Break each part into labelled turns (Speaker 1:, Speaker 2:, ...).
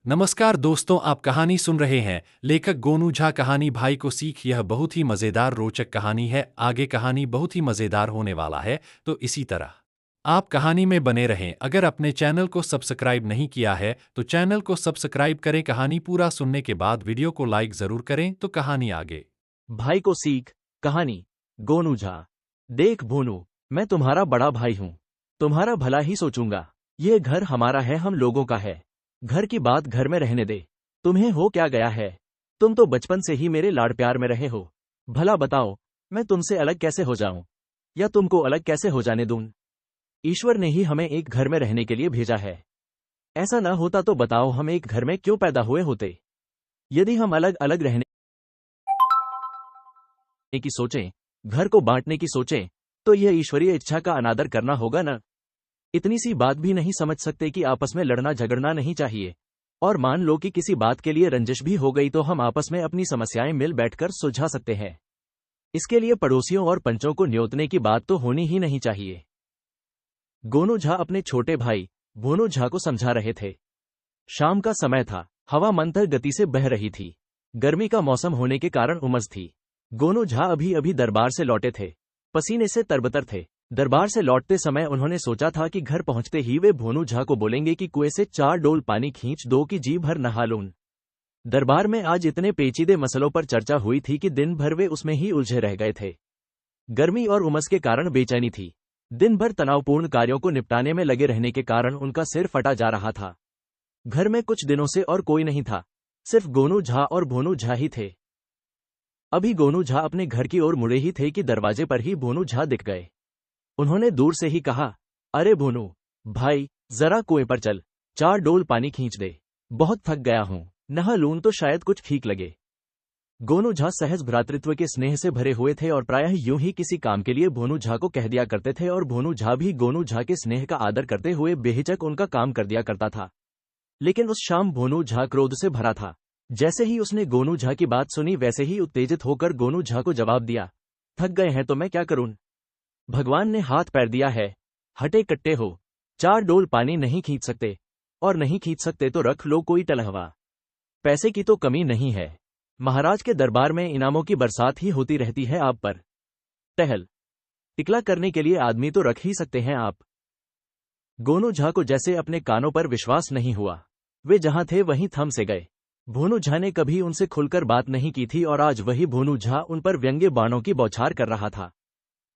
Speaker 1: नमस्कार दोस्तों, आप कहानी सुन रहे हैं। लेखक गोनू झा कहानी भाई को सीख। यह बहुत ही मज़ेदार रोचक कहानी है। आगे कहानी बहुत ही मज़ेदार होने वाला है, तो इसी तरह आप कहानी में बने रहें। अगर अपने चैनल को सब्सक्राइब नहीं किया है तो चैनल को सब्सक्राइब करें। कहानी पूरा सुनने के बाद वीडियो को लाइक ज़रूर करें। तो कहानी आगे।
Speaker 2: भाई को सीख। कहानी। गोनू झा। देख भोनू, मैं तुम्हारा बड़ा भाई हूँ। तुम्हारा भला ही सोचूंगा। ये घर हमारा है, हम लोगों का है। घर की बात घर में रहने दे। तुम्हें हो क्या गया है? तुम तो बचपन से ही मेरे लाड़ प्यार में रहे हो। भला बताओ, मैं तुमसे अलग कैसे हो जाऊं, या तुमको अलग कैसे हो जाने दूं? ईश्वर ने ही हमें एक घर में रहने के लिए भेजा है। ऐसा ना होता तो बताओ, हम एक घर में क्यों पैदा हुए होते? यदि हम अलग अलग रहने की सोचें, घर को बांटने की सोचें, तो यह ईश्वरीय इच्छा का अनादर करना होगा न। इतनी सी बात भी नहीं समझ सकते कि आपस में लड़ना झगड़ना नहीं चाहिए। और मान लो कि किसी बात के लिए रंजिश भी हो गई तो हम आपस में अपनी समस्याएं मिल बैठकर सुलझा सकते हैं। इसके लिए पड़ोसियों और पंचों को न्योतने की बात तो होनी ही नहीं चाहिए। गोनू झा अपने छोटे भाई भोनू झा को समझा रहे थे। शाम का समय था। हवा मंथर गति से बह रही थी। गर्मी का मौसम होने के कारण उमस थी। गोनू झा अभी अभी दरबार से लौटे थे। पसीने से तरबतर थे। दरबार से लौटते समय उन्होंने सोचा था कि घर पहुंचते ही वे भोनू झा को बोलेंगे कि कुएं से 4 डोल पानी खींच दो कि जी भर नहा लूं। दरबार में आज इतने पेचीदे मसलों पर चर्चा हुई थी कि दिन भर वे उसमें ही उलझे रह गए थे। गर्मी और उमस के कारण बेचैनी थी। दिन भर तनावपूर्ण कार्यों को निपटाने में लगे रहने के कारण उनका सिर फटा जा रहा था। घर में कुछ दिनों से और कोई नहीं था, सिर्फ गोनू झा और भोनू झा ही थे। अभी गोनू झा अपने घर की ओर मुड़े ही थे कि दरवाजे पर ही भोनू झा दिख गए। उन्होंने दूर से ही कहा, अरे भोनू भाई, जरा कुएं पर चल, 4 डोल पानी खींच दे। बहुत थक गया हूं, नहा लूं तो शायद कुछ ठीक लगे। गोनू झा सहज भ्रातृत्व के स्नेह से भरे हुए थे और प्रायः यूं ही किसी काम के लिए भोनू झा को कह दिया करते थे और भोनू झा भी गोनू झा के स्नेह का आदर करते हुए बेहिचक उनका काम कर दिया करता था। लेकिन उस शाम भोनू झा क्रोध से भरा था। जैसे ही उसने गोनू झा की बात सुनी वैसे ही उत्तेजित होकर गोनू झा को जवाब दिया, थक गए हैं तो मैं क्या करूं? भगवान ने हाथ पैर दिया है, हटे कट्टे हो, 4 डोल पानी नहीं खींच सकते, और नहीं खींच सकते तो रख लो कोई टलहवा। पैसे की तो कमी नहीं है, महाराज के दरबार में इनामों की बरसात ही होती रहती है आप पर। टहल टिकला करने के लिए आदमी तो रख ही सकते हैं आप। गोनू झा को जैसे अपने कानों पर विश्वास नहीं हुआ। वे जहां थे वहीं थम से गए। भोनू झा ने कभी उनसे खुलकर बात नहीं की थी और आज वही भोनू झा उन पर व्यंग्य बाणों की बौछार कर रहा था।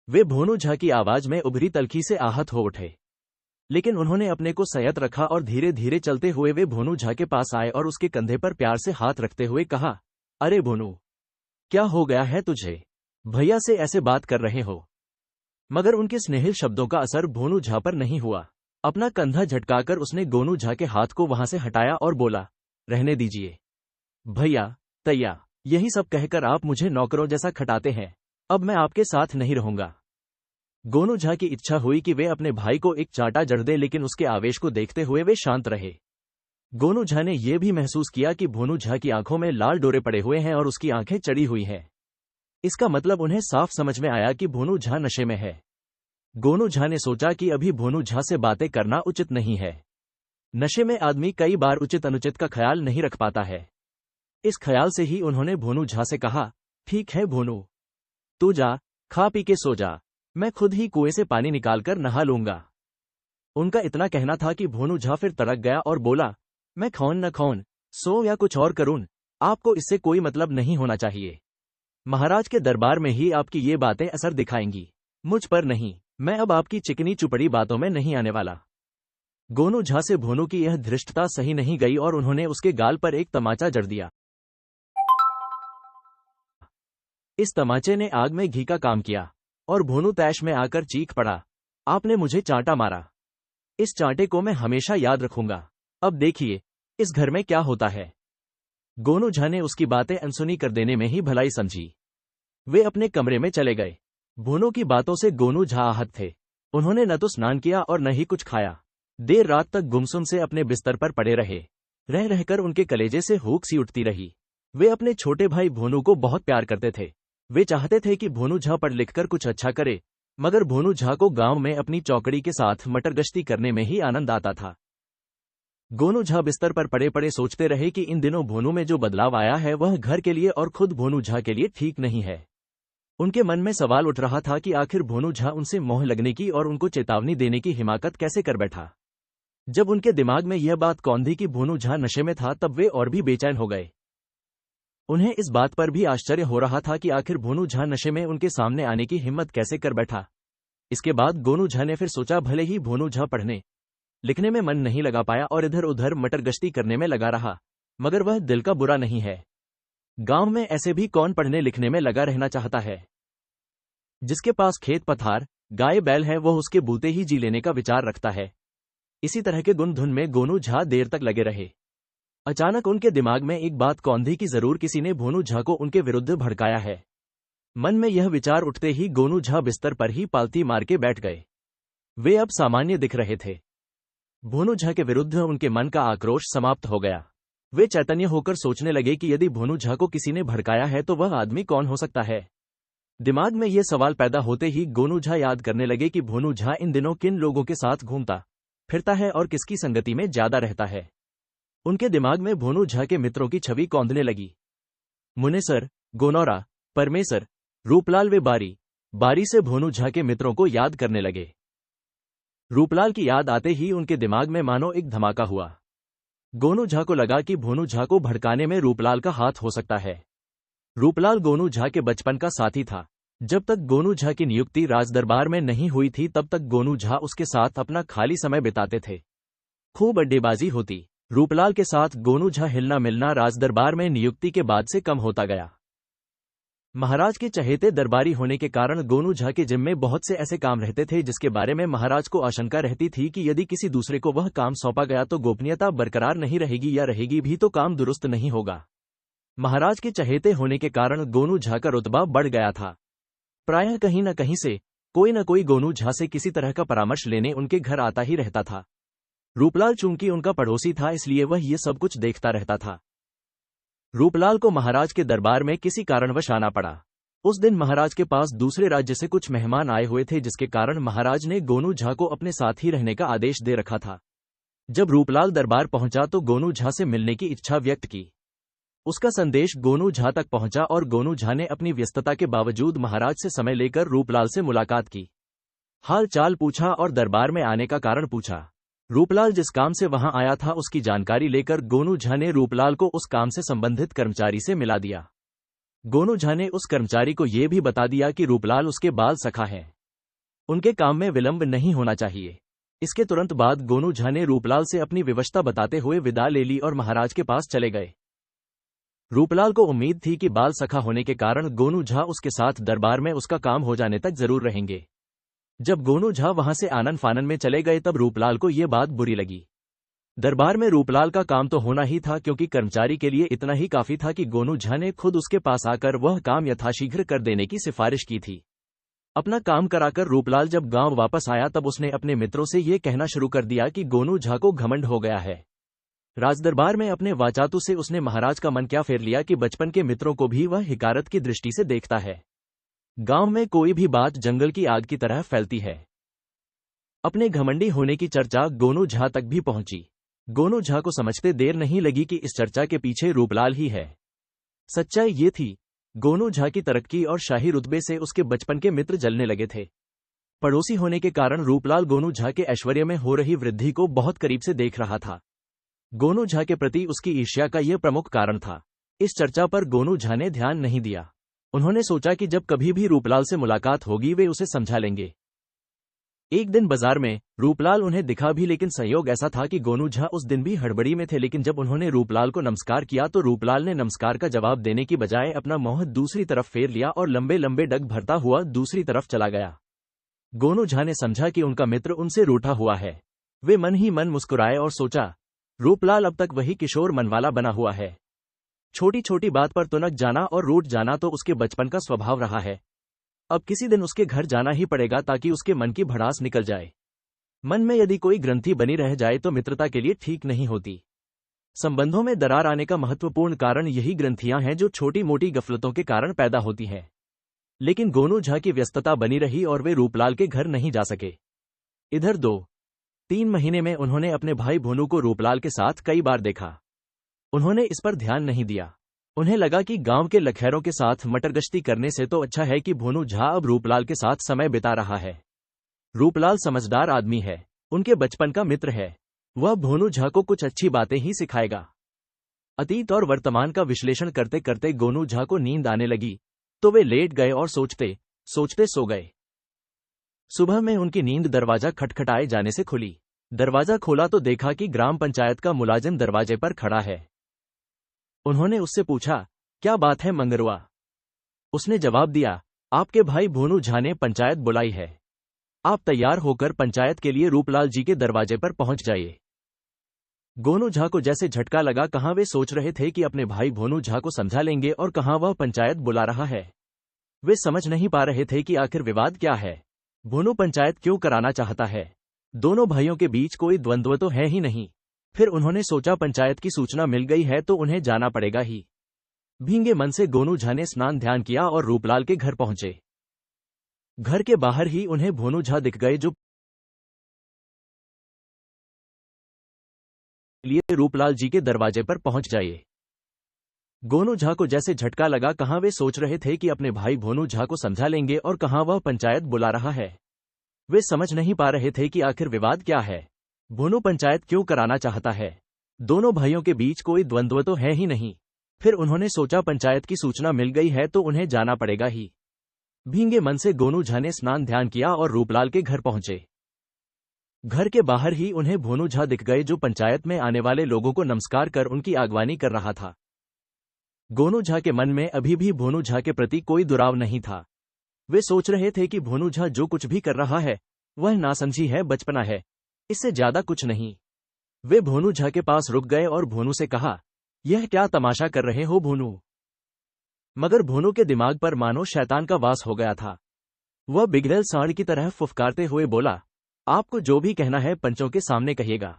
Speaker 2: वे भोनू झा की आवाज में उभरी तलखी से आहत हो उठे। लेकिन उन्होंने अपने को संयत रखा और धीरे धीरे चलते हुए वे भोनू झा के पास आए और उसके कंधे पर प्यार से हाथ रखते हुए कहा, अरे भोनू, क्या हो गया है तुझे? भैया से ऐसे बात कर रहे हो? मगर उनके स्नेहिल शब्दों का असर भोनू झा पर नहीं हुआ। अपना कंधा झटकाकर उसने गोनू झा के हाथ को वहां से हटाया और बोला, रहने दीजिए भैया, तैया, यही सब कहकर आप मुझे नौकरों जैसा खटाते हैं। अब मैं आपके साथ नहीं रहूंगा। गोनू झा की इच्छा हुई कि वे अपने भाई को एक चांटा जड़ दे, लेकिन उसके आवेश को देखते हुए वे शांत रहे। गोनू झा ने यह भी महसूस किया कि भोनू झा की आंखों में लाल डोरे पड़े हुए हैं और उसकी आंखें चढ़ी हुई हैं। इसका मतलब उन्हें साफ समझ में आया कि भोनू झा नशे में है। गोनू झा ने सोचा कि अभी भोनू झा से बातें करना उचित नहीं है। नशे में आदमी कई बार उचित अनुचित का ख्याल नहीं रख पाता है। इस ख्याल से ही उन्होंने भोनू झा से कहा, ठीक है भोनू, तू जा, खा पी के सो जा, मैं खुद ही कुएं से पानी निकालकर नहा लूंगा। उनका इतना कहना था कि भोनू झा फिर तड़क गया और बोला, मैं खौन न खौन, सो या कुछ और करूं, आपको इससे कोई मतलब नहीं होना चाहिए। महाराज के दरबार में ही आपकी ये बातें असर दिखाएंगी, मुझ पर नहीं। मैं अब आपकी चिकनी चुपड़ी बातों में नहीं आने वाला। गोनू झा से भोनू की यह धृष्टता सही नहीं गई और उन्होंने उसके गाल पर एक तमाचा जड़ दिया। इस तमाचे ने आग में घी का काम किया और भोनू तैश में आकर चीख पड़ा, आपने मुझे चांटा मारा। इस चांटे को मैं हमेशा याद रखूंगा। अब देखिए इस घर में क्या होता है। गोनू झा ने उसकी बातें अनसुनी कर देने में ही भलाई समझी। वे अपने कमरे में चले गए। भोनू की बातों से गोनू झा आहत थे। उन्होंने न तो स्नान किया और न ही कुछ खाया। देर रात तक गुमसुम से अपने बिस्तर पर पड़े रहे। रह रहकर उनके कलेजे से हुक सी उठती रही। वे अपने छोटे भाई भोनू को बहुत प्यार करते थे। वे चाहते थे कि भोनू झा पढ़ लिखकर कुछ अच्छा करे, मगर भोनू झा को गांव में अपनी चौकड़ी के साथ मटर गश्ती करने में ही आनंद आता था। गोनू झा बिस्तर पर पड़े पड़े सोचते रहे कि इन दिनों भोनू में जो बदलाव आया है वह घर के लिए और खुद भोनू झा के लिए ठीक नहीं है। उनके मन में सवाल उठ रहा था कि आखिर भोनू झा उनसे मोह लगने की और उनको चेतावनी देने की हिमाकत कैसे कर बैठा। जब उनके दिमाग में यह बात कौंधी कि भोनू झा नशे में था तब वे और भी बेचैन हो गए। उन्हें इस बात पर भी आश्चर्य हो रहा था कि आखिर भोनू झा नशे में उनके सामने आने की हिम्मत कैसे कर बैठा। इसके बाद गोनू झा ने फिर सोचा भले ही भोनू झा पढ़ने लिखने में मन नहीं लगा पाया और इधर उधर मटरगश्ती करने में लगा रहा, मगर वह दिल का बुरा नहीं है। गांव में ऐसे भी कौन पढ़ने लिखने में लगा रहना चाहता है। जिसके पास खेत पथार गाय बैल है वह उसके बूते ही जी लेने का विचार रखता है। इसी तरह के गुण धुन में गोनू झा देर तक लगे रहे। अचानक उनके दिमाग में एक बात कौंधी कि जरूर किसी ने भोनू झा को उनके विरुद्ध भड़काया है। मन में यह विचार उठते ही गोनू झा बिस्तर पर ही पालती मार के बैठ गए। वे अब सामान्य दिख रहे थे। भोनू झा के विरुद्ध उनके मन का आक्रोश समाप्त हो गया। वे चैतन्य होकर सोचने लगे कि यदि भोनू झा को किसी ने भड़काया है तो वह आदमी कौन हो सकता है। दिमाग में यह सवाल पैदा होते ही गोनू झा याद करने लगे कि भोनू झा इन दिनों किन लोगों के साथ घूमता फिरता है और किसकी संगति में ज्यादा रहता है। उनके दिमाग में भोनू झा के मित्रों की छवि कौंधने लगी। मुनेसर, गोनौरा, परमेसर, रूपलाल वे बारी से भोनू झा के मित्रों को याद करने लगे। रूपलाल की याद आते ही उनके दिमाग में मानो एक धमाका हुआ। गोनू झा को लगा कि भोनू झा को भड़काने में रूपलाल का हाथ हो सकता है। रूपलाल गोनू झा के बचपन का साथी था। जब तक गोनू झा की नियुक्ति राजदरबार में नहीं हुई थी तब तक गोनू झा उसके साथ अपना खाली समय बिताते थे। खूब अड्डेबाजी होती। रूपलाल के साथ गोनू झा हिलना मिलना राजदरबार में नियुक्ति के बाद से कम होता गया। महाराज के चहेते दरबारी होने के कारण गोनू झा के जिम्मे बहुत से ऐसे काम रहते थे जिसके बारे में महाराज को आशंका रहती थी कि यदि किसी दूसरे को वह काम सौंपा गया तो गोपनीयता बरकरार नहीं रहेगी या रहेगी भी तो काम दुरुस्त नहीं होगा। महाराज के चहेते होने के कारण गोनू झा का रुतबा बढ़ गया था। प्रायः कहीं न कहीं से कोई न कोई गोनू झा से किसी तरह का परामर्श लेने उनके घर आता ही रहता था। रूपलाल चूंकि उनका पड़ोसी था इसलिए वह ये सब कुछ देखता रहता था। रूपलाल को महाराज के दरबार में किसी कारणवश आना पड़ा। उस दिन महाराज के पास दूसरे राज्य से कुछ मेहमान आए हुए थे जिसके कारण महाराज ने गोनू झा को अपने साथ ही रहने का आदेश दे रखा था। जब रूपलाल दरबार पहुंचा तो गोनू झा से मिलने की इच्छा व्यक्त की। उसका संदेश गोनू झा तक पहुंचा और गोनू झा ने अपनी व्यस्तता के बावजूद महाराज से समय लेकर रूपलाल से मुलाकात की। हाल चाल पूछा और दरबार में आने का कारण पूछा। रूपलाल जिस काम से वहां आया था उसकी जानकारी लेकर गोनू झा ने रूपलाल को उस काम से संबंधित कर्मचारी से मिला दिया। गोनू झा ने उस कर्मचारी को यह भी बता दिया कि रूपलाल उसके बाल सखा है, उनके काम में विलंब नहीं होना चाहिए। इसके तुरंत बाद गोनू झा ने रूपलाल से अपनी विवशता बताते हुए विदा ले ली और महाराज के पास चले गए। रूपलाल को उम्मीद थी कि बाल सखा होने के कारण गोनू झा उसके साथ दरबार में उसका काम हो जाने तक जरूर रहेंगे। जब गोनू झा वहां से आनन फानन में चले गए तब रूपलाल को यह बात बुरी लगी। दरबार में रूपलाल का काम तो होना ही था क्योंकि कर्मचारी के लिए इतना ही काफी था कि गोनू झा ने खुद उसके पास आकर वह काम यथाशीघ्र कर देने की सिफारिश की थी। अपना काम कराकर रूपलाल जब गांव वापस आया तब उसने अपने मित्रों से यह कहना शुरू कर दिया कि गोनू झा को घमंड हो गया है। राजदरबार में अपने वाचातु से उसने महाराज का मन क्या फेर लिया कि बचपन के मित्रों को भी वह हिकारत की दृष्टि से देखता है। गांव में कोई भी बात जंगल की आग की तरह फैलती है। अपने घमंडी होने की चर्चा गोनू झा तक भी पहुंची। गोनू झा को समझते देर नहीं लगी कि इस चर्चा के पीछे रूपलाल ही है। सच्चाई ये थी, गोनू झा की तरक्की और शाही रुतबे से उसके बचपन के मित्र जलने लगे थे। पड़ोसी होने के कारण रूपलाल गोनू झा के ऐश्वर्य में हो रही वृद्धि को बहुत करीब से देख रहा था। गोनू झा के प्रति उसकी ईर्ष्या का यह प्रमुख कारण था। इस चर्चा पर गोनू झा ने ध्यान नहीं दिया। उन्होंने सोचा कि जब कभी भी रूपलाल से मुलाकात होगी वे उसे समझा लेंगे। एक दिन बाजार में रूपलाल उन्हें दिखा भी, लेकिन संयोग ऐसा था कि गोनू झा उस दिन भी हड़बड़ी में थे। लेकिन जब उन्होंने रूपलाल को नमस्कार किया तो रूपलाल ने नमस्कार का जवाब देने की बजाय अपना मुंह दूसरी तरफ फेर लिया और लंबे लंबे डग भरता हुआ दूसरी तरफ चला गया। गोनू झा ने समझा कि उनका मित्र उनसे रूठा हुआ है। वे मन ही मन मुस्कुराए और सोचा, रूपलाल अब तक वही किशोर मनवाला बना हुआ है। छोटी छोटी बात पर तुनक जाना और रूठ जाना तो उसके बचपन का स्वभाव रहा है। अब किसी दिन उसके घर जाना ही पड़ेगा ताकि उसके मन की भड़ास निकल जाए। मन में यदि कोई ग्रंथि बनी रह जाए तो मित्रता के लिए ठीक नहीं होती। संबंधों में दरार आने का महत्वपूर्ण कारण यही ग्रंथियां हैं जो छोटी मोटी गफलतों के कारण पैदा होती हैं। लेकिन गोनू झा की व्यस्तता बनी रही और वे रूपलाल के घर नहीं जा सके। इधर 2 3 महीने में उन्होंने अपने भाई भोनू को रूपलाल के साथ कई बार देखा। उन्होंने इस पर ध्यान नहीं दिया। उन्हें लगा कि गांव के लखैरों के साथ मटरगश्ती करने से तो अच्छा है कि भोनू झा अब रूपलाल के साथ समय बिता रहा है। रूपलाल समझदार आदमी है, उनके बचपन का मित्र है। वह भोनू झा को कुछ अच्छी बातें ही सिखाएगा। अतीत और वर्तमान का विश्लेषण करते करते गोनू झा को नींद आने लगी, तो वे लेट गए और सोचते सोचते सो गए। सुबह में उनकी नींद दरवाजा खटखटाए जाने से खुली। दरवाजा खोला तो देखा कि ग्राम पंचायत का मुलाजिम दरवाजे पर खड़ा है। उन्होंने उससे पूछा, क्या बात है मंगरुआ? उसने जवाब दिया, आपके भाई भोनू झा ने पंचायत बुलाई है। आप तैयार होकर पंचायत के लिए रूपलाल जी के दरवाजे पर पहुंच जाइए। गोनू झा को जैसे झटका लगा। कहां वे सोच रहे थे कि अपने भाई भोनू झा को समझा लेंगे और कहां वह पंचायत बुला रहा है। वे समझ नहीं पा रहे थे कि आखिर विवाद क्या है। भोनू पंचायत क्यों कराना चाहता है? दोनों भाइयों के बीच कोई द्वंद्व तो है ही नहीं। फिर उन्होंने सोचा पंचायत की सूचना मिल गई है तो उन्हें जाना पड़ेगा ही। भींगे मन से गोनू झा ने स्नान ध्यान किया और रूपलाल के घर पहुंचे। घर के बाहर ही उन्हें भोनू झा दिख गए, जो लिए रूपलाल जी के दरवाजे पर पहुंच जाइए। गोनू झा को जैसे झटका लगा। कहां वे सोच रहे थे कि अपने भाई भोनू झा को समझा लेंगे और कहां वह पंचायत बुला रहा है। वे समझ नहीं पा रहे थे कि आखिर विवाद क्या है। भोनू पंचायत क्यों कराना चाहता है? दोनों भाइयों के बीच कोई द्वंद्व तो है ही नहीं। फिर उन्होंने सोचा पंचायत की सूचना मिल गई है तो उन्हें जाना पड़ेगा ही। भींगे मन से गोनू झा ने स्नान ध्यान किया और रूपलाल के घर पहुंचे। घर के बाहर ही उन्हें भोनू झा दिख गए, जो पंचायत में आने वाले लोगों को नमस्कार कर उनकी आगवानी कर रहा था। गोनू झा के मन में अभी भी भोनू झा के प्रति कोई दुराव नहीं था। वे सोच रहे थे कि भोनू झा जो कुछ भी कर रहा है वह नासमझी है, बचपना है, इससे ज्यादा कुछ नहीं। वे भोनू झा के पास रुक गए और भोनू से कहा, यह क्या तमाशा कर रहे हो भोनू? मगर भोनू के दिमाग पर मानो शैतान का वास हो गया था। वह बिगड़ैल सांड की तरह फुफकारते हुए बोला, आपको जो भी कहना है पंचों के सामने कहिएगा।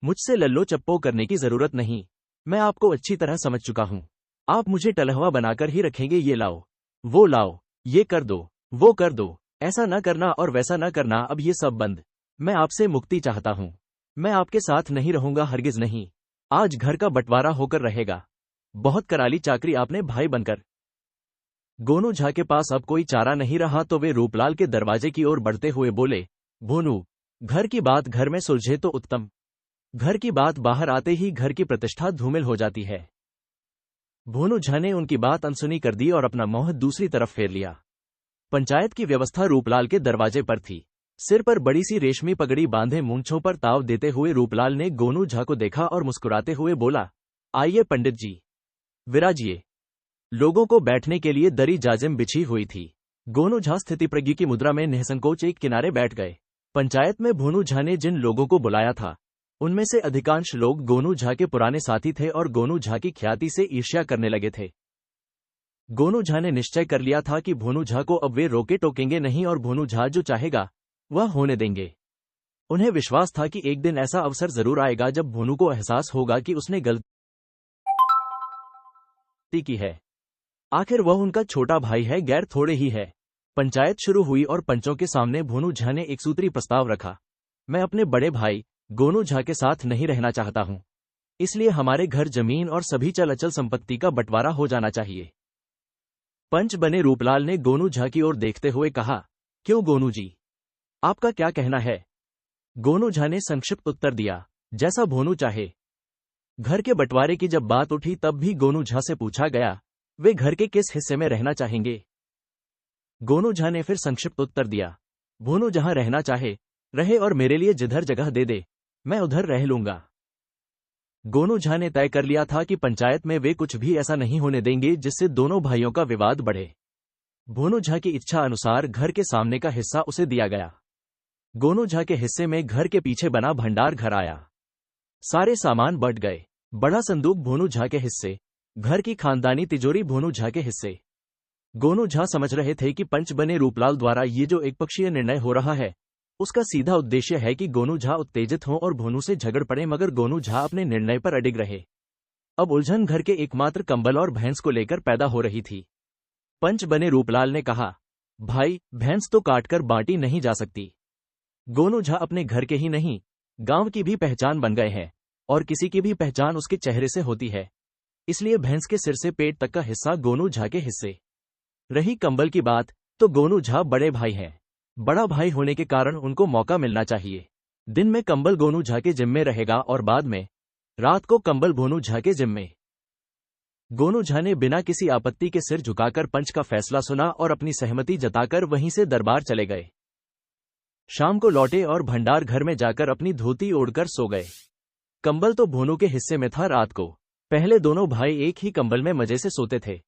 Speaker 2: मुझसे लल्लो चप्पो करने की जरूरत नहीं। मैं आपको अच्छी तरह समझ चुका हूं। आप मुझे टलहवा बनाकर ही रखेंगे। ये लाओ, वो लाओ, ये कर दो, वो कर दो, ऐसा न करना और वैसा न करना, अब ये सब बंद। मैं आपसे मुक्ति चाहता हूं। मैं आपके साथ नहीं रहूंगा, हरगिज नहीं। आज घर का बंटवारा होकर रहेगा। बहुत कराली चाकरी आपने भाई बनकर। गोनू झा के पास अब कोई चारा नहीं रहा तो वे रूपलाल के दरवाजे की ओर बढ़ते हुए बोले, भोनू, घर की बात घर में सुलझे तो उत्तम। घर की बात बाहर आते ही घर की प्रतिष्ठा धूमिल हो जाती है। भोनू झा ने उनकी बात अनसुनी कर दी और अपना मुंह दूसरी तरफ फेर लिया। पंचायत की व्यवस्था रूपलाल के दरवाजे पर थी। सिर पर बड़ी सी रेशमी पगड़ी बांधे मूंछों पर ताव देते हुए रूपलाल ने गोनू झा को देखा और मुस्कुराते हुए बोला, आइए पंडित जी, विराजिए। लोगों को बैठने के लिए दरी जाजिम बिछी हुई थी। गोनू झा स्थितिप्रज्ञ की मुद्रा में निःसंकोच एक किनारे बैठ गए। पंचायत में भोनू झा ने जिन लोगों को बुलाया था उनमें से अधिकांश लोग गोनू झा के पुराने साथी थे और गोनू झा की ख्याति से ईर्ष्या करने लगे थे। गोनू झा ने निश्चय कर लिया था कि भोनू झा को अब वे रोके टोकेंगे नहीं और भोनू झा जो चाहेगा वह होने देंगे। उन्हें विश्वास था कि एक दिन ऐसा अवसर जरूर आएगा जब भोनू को एहसास होगा कि उसने गलती की है। आखिर वह उनका छोटा भाई है, गैर थोड़े ही है। पंचायत शुरू हुई और पंचों के सामने भोनू झा ने एक सूत्री प्रस्ताव रखा। मैं अपने बड़े भाई गोनू झा के साथ नहीं रहना चाहता हूं, इसलिए हमारे घर जमीन और सभी चल अचल संपत्ति का बंटवारा हो जाना चाहिए। पंच बने रूपलाल ने गोनू झा की ओर देखते हुए कहा, क्यों गोनू जी, आपका क्या कहना है? गोनू झा ने संक्षिप्त उत्तर दिया, जैसा भोनू चाहे। घर के बंटवारे की जब बात उठी तब भी गोनू झा से पूछा गया, वे घर के किस हिस्से में रहना चाहेंगे? गोनू झा ने फिर संक्षिप्त उत्तर दिया, भोनू जहां रहना चाहे रहे और मेरे लिए जिधर जगह दे दे मैं उधर रह लूंगा। गोनू झा ने तय कर लिया था कि पंचायत में वे कुछ भी ऐसा नहीं होने देंगे जिससे दोनों भाइयों का विवाद बढ़े। भोनू झा की इच्छा अनुसार घर के सामने का हिस्सा उसे दिया गया। गोनू झा के हिस्से में घर के पीछे बना भंडार घर आया। सारे सामान बंट गए। बड़ा संदूक भोनू झा के हिस्से, घर की खानदानी तिजोरी भोनू झा के हिस्से। गोनू झा समझ रहे थे कि पंच बने रूपलाल द्वारा ये जो एकपक्षीय निर्णय हो रहा है उसका सीधा उद्देश्य है कि गोनू झा उत्तेजित हों और भोनू से झगड़ पड़े, मगर गोनू झा अपने निर्णय पर अडिग रहे। अब उलझन घर के एकमात्र कंबल और भैंस को लेकर पैदा हो रही थी। पंच बने रूपलाल ने कहा, भाई भैंस तो काटकर बांटी नहीं जा सकती। गोनू झा अपने घर के ही नहीं, गांव की भी पहचान बन गए हैं, और किसी की भी पहचान उसके चेहरे से होती है। इसलिए भैंस के सिर से पेट तक का हिस्सा गोनू झा के हिस्से। रही कंबल की बात, तो गोनू झा बड़े भाई हैं। बड़ा भाई होने के कारण उनको मौका मिलना चाहिए। दिन में कंबल गोनू झा के जिम्मे रहेगा और बाद में रात को कंबल भोनू झा के जिम्मे। गोनू झा ने बिना किसी आपत्ति के सिर झुकाकर पंच का फैसला सुना और अपनी सहमति जताकर वहीं से दरबार चले गए। शाम को लौटे और भंडार घर में जाकर अपनी धोती ओढ़कर सो गए। कंबल तो भोनू के हिस्से में था। रात को पहले दोनों भाई एक ही कंबल में मजे से सोते थे।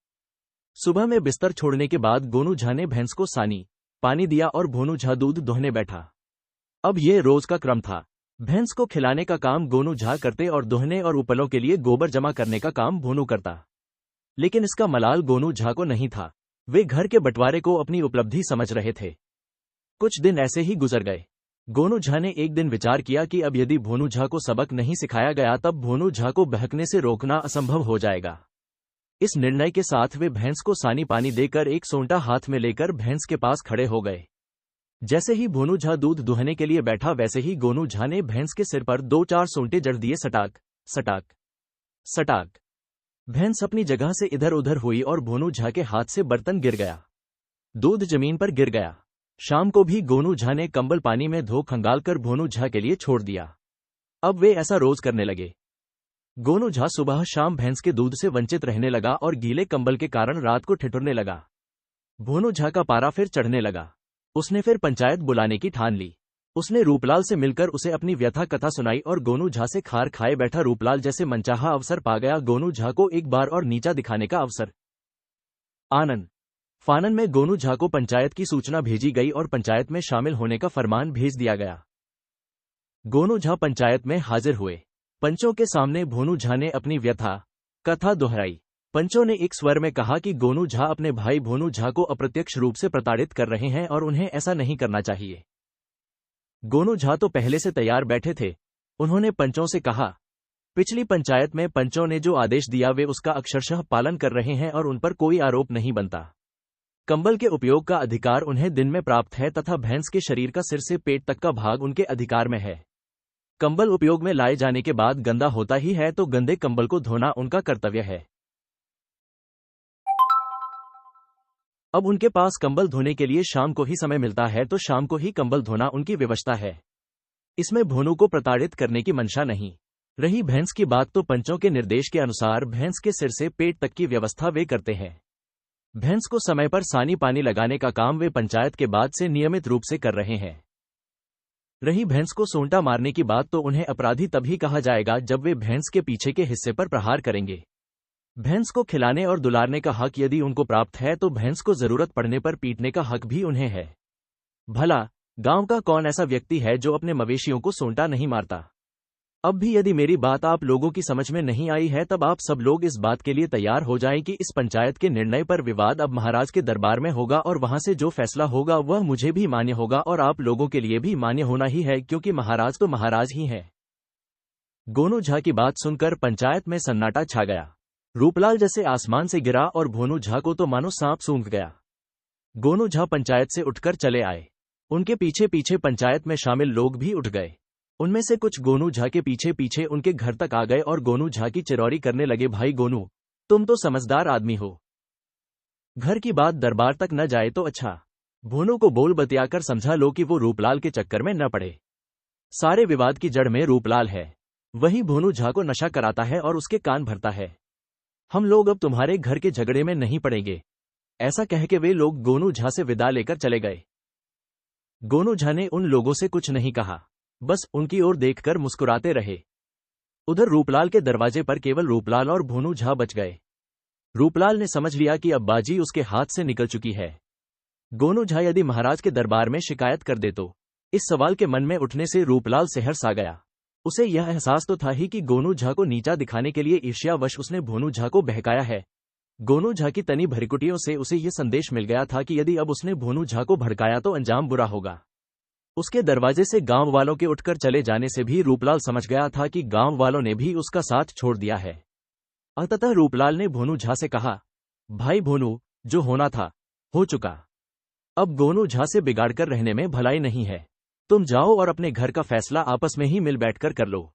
Speaker 2: सुबह में बिस्तर छोड़ने के बाद गोनू झा ने भैंस को सानी पानी दिया और भोनू झा दूध दोहने बैठा। अब ये रोज का क्रम था। भैंस को खिलाने का काम गोनू झा करते और दोहने और उपलों के लिए गोबर जमा करने का काम भोनू करता। लेकिन इसका मलाल गोनू झा को नहीं था। वे घर के बंटवारे को अपनी उपलब्धि समझ रहे थे। कुछ दिन ऐसे ही गुजर गए। गोनू झा ने एक दिन विचार किया कि अब यदि भोनू झा को सबक नहीं सिखाया गया तब भोनू झा को बहकने से रोकना असंभव हो जाएगा। इस निर्णय के साथ वे भैंस को सानी पानी देकर एक सोंटा हाथ में लेकर भैंस के पास खड़े हो गए। जैसे ही भोनू झा दूध दुहने के लिए बैठा वैसे ही गोनू झा ने भैंस के सिर पर 2-4 सोंटे जड़ दिए। सटाक सटाक सटाक। भैंस अपनी जगह से इधर उधर हुई और भोनू झा के हाथ से बर्तन गिर गया। दूध जमीन पर गिर गया। शाम को भी गोनू झा ने कंबल पानी में धो खंगालकर भोनू झा के लिए छोड़ दिया। अब वे ऐसा रोज करने लगे। गोनू झा सुबह शाम भैंस के दूध से वंचित रहने लगा और गीले कंबल के कारण रात को ठिठुरने लगा। भोनू झा का पारा फिर चढ़ने लगा। उसने फिर पंचायत बुलाने की ठान ली। उसने रूपलाल से मिलकर उसे अपनी व्यथा कथा सुनाई और गोनू झा से खार खाए बैठा रूपलाल जैसे मनचाहा अवसर पा गया गोनू झा को एक बार और नीचा दिखाने का अवसर। आनंद फानन में गोनू झा को पंचायत की सूचना भेजी गई और पंचायत में शामिल होने का फरमान भेज दिया गया। गोनू झा पंचायत में हाजिर हुए। पंचों के सामने भोनू झा ने अपनी व्यथा कथा दोहराई। पंचों ने एक स्वर में कहा कि गोनू झा अपने भाई भोनू झा को अप्रत्यक्ष रूप से प्रताड़ित कर रहे हैं और उन्हें ऐसा नहीं करना चाहिए। गोनू झा तो पहले से तैयार बैठे थे। उन्होंने पंचों से कहा, पिछली पंचायत में पंचों ने जो आदेश दिया वे उसका अक्षरशः पालन कर रहे हैं और उन पर कोई आरोप नहीं बनता। कंबल के उपयोग का अधिकार उन्हें दिन में प्राप्त है तथा भैंस के शरीर का सिर से पेट तक का भाग उनके अधिकार में है। कंबल उपयोग में लाए जाने के बाद गंदा होता ही है तो गंदे कंबल को धोना उनका कर्तव्य है। अब उनके पास कंबल धोने के लिए शाम को ही समय मिलता है तो शाम को ही कंबल धोना उनकी व्यवस्था है। इसमें भोनू को प्रताड़ित करने की मंशा नहीं। रही भैंस की बात तो पंचों के निर्देश के अनुसार भैंस के सिर से पेट तक की व्यवस्था वे करते हैं। भैंस को समय पर सानी पानी लगाने का काम वे पंचायत के बाद से नियमित रूप से कर रहे हैं। रही भैंस को सोंटा मारने की बात तो उन्हें अपराधी तभी कहा जाएगा जब वे भैंस के पीछे के हिस्से पर प्रहार करेंगे। भैंस को खिलाने और दुलारने का हक यदि उनको प्राप्त है तो भैंस को जरूरत पड़ने पर पीटने का हक भी उन्हें है। भला गांव का कौन ऐसा व्यक्ति है जो अपने मवेशियों को सोंटा नहीं मारता। अब भी यदि मेरी बात आप लोगों की समझ में नहीं आई है तब आप सब लोग इस बात के लिए तैयार हो जाएं कि इस पंचायत के निर्णय पर विवाद अब महाराज के दरबार में होगा और वहां से जो फैसला होगा वह मुझे भी मान्य होगा और आप लोगों के लिए भी मान्य होना ही है क्योंकि महाराज तो महाराज ही हैं। गोनू झा की बात सुनकर पंचायत में सन्नाटा छा गया। रूपलाल जैसे आसमान से गिरा और भोनू झा को तो मानो सांप सूंघ गया। गोनू झा पंचायत से उठकर चले आए। उनके पीछे पीछे पंचायत में शामिल लोग भी उठ गए। उनमें से कुछ गोनू झा के पीछे पीछे उनके घर तक आ गए और गोनू झा की चिरौरी करने लगे। भाई गोनू, तुम तो समझदार आदमी हो, घर की बात दरबार तक न जाए तो अच्छा। भोनू को बोल बतियाकर समझा लो कि वो रूपलाल के चक्कर में न पड़े। सारे विवाद की जड़ में रूपलाल है। वही भोनू झा को नशा कराता है और उसके कान भरता है। हम लोग अब तुम्हारे घर के झगड़े में नहीं पड़ेंगे। ऐसा कह के वे लोग गोनू झा से विदा लेकर चले गए। गोनू झा ने उन लोगों से कुछ नहीं कहा, बस उनकी ओर देखकर मुस्कुराते रहे। उधर रूपलाल के दरवाजे पर केवल रूपलाल और भोनू झा बच गए। रूपलाल ने समझ लिया कि अब बाजी उसके हाथ से निकल चुकी है। गोनू झा यदि महाराज के दरबार में शिकायत कर दे तो। इस सवाल के मन में उठने से रूपलाल सहर्ष आ गया। उसे यह एहसास तो था ही कि गोनू झा को नीचा दिखाने के लिए ईर्ष्यावश उसने भोनू झा को बहकाया है। गोनू झा की तनी भरकुटियों से उसे यह संदेश मिल गया था कि यदि अब उसने भोनू झा को भड़काया तो अंजाम बुरा होगा। उसके दरवाजे से गांव वालों के उठकर चले जाने से भी रूपलाल समझ गया था कि गांव वालों ने भी उसका साथ छोड़ दिया है। अंततः रूपलाल ने भोनू झा से कहा, भाई भोनू, जो होना था हो चुका। अब गोनू झा से बिगाड़कर रहने में भलाई नहीं है। तुम जाओ और अपने घर का फैसला आपस में ही मिल बैठकर कर लो।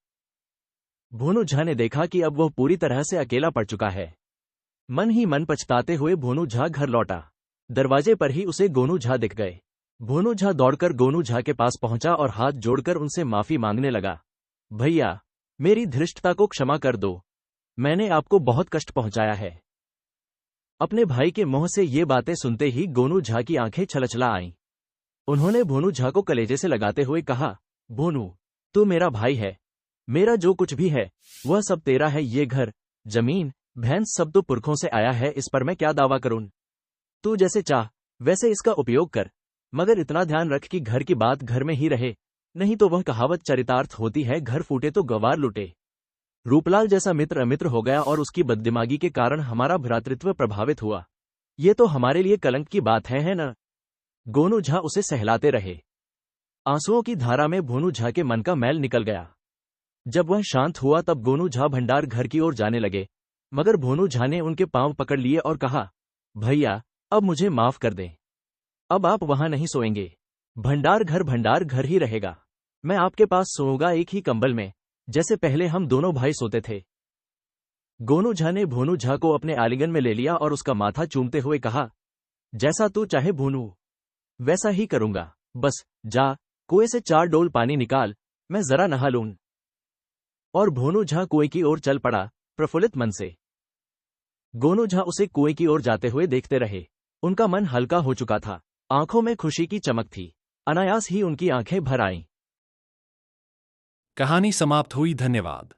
Speaker 2: भोनू झा ने देखा कि अब वह पूरी तरह से अकेला पड़ चुका है। मन ही मन पछताते हुए भोनू झा घर लौटा। दरवाजे पर ही उसे गोनू झा दिख गए। भोनू झा दौड़कर गोनू झा के पास पहुंचा और हाथ जोड़कर उनसे माफी मांगने लगा। भैया, मेरी धृष्टता को क्षमा कर दो। मैंने आपको बहुत कष्ट पहुंचाया है। अपने भाई के मुंह से ये बातें सुनते ही गोनू झा की आंखें छलछला आईं। उन्होंने भोनू झा को कलेजे से लगाते हुए कहा, भोनू, तू मेरा भाई है। मेरा जो कुछ भी है वह सब तेरा है। ये घर, जमीन, भैंस सब तो पुरखों से आया है। इस पर मैं क्या दावा करूं। तू जैसे चाह वैसे इसका उपयोग कर, मगर इतना ध्यान रख कि घर की बात घर में ही रहे, नहीं तो वह कहावत चरितार्थ होती है, घर फूटे तो गवार लुटे। रूपलाल जैसा मित्र अमित्र हो गया और उसकी बददिमागी के कारण हमारा भ्रातृत्व प्रभावित हुआ। ये तो हमारे लिए कलंक की बात है न? गोनू झा उसे सहलाते रहे। आंसुओं की धारा में भोनू झा के मन का मैल निकल गया। जब वह शांत हुआ तब गोनू झा भंडार घर की ओर जाने लगे, मगर भोनू झा ने उनके पांव पकड़ लिए और कहा, भैया, अब मुझे माफ कर दें। अब आप वहां नहीं सोएंगे। भंडार घर ही रहेगा। मैं आपके पास सोऊंगा, एक ही कंबल में, जैसे पहले हम दोनों भाई सोते थे। गोनू झा ने भोनू झा को अपने आलिंगन में ले लिया और उसका माथा चूमते हुए कहा, जैसा तू चाहे भोनू, वैसा ही करूंगा। बस जा, कुएं से 4 डोल पानी निकाल, मैं जरा नहा लूं। और भोनू झा कुएं की ओर चल पड़ा, प्रफुल्लित मन से। गोनू झा उसे कुएं की ओर जाते हुए देखते रहे। उनका मन हल्का हो चुका था, आंखों में खुशी की चमक थी। अनायास ही उनकी आंखें भर आईं।
Speaker 1: कहानी समाप्त हुई। धन्यवाद।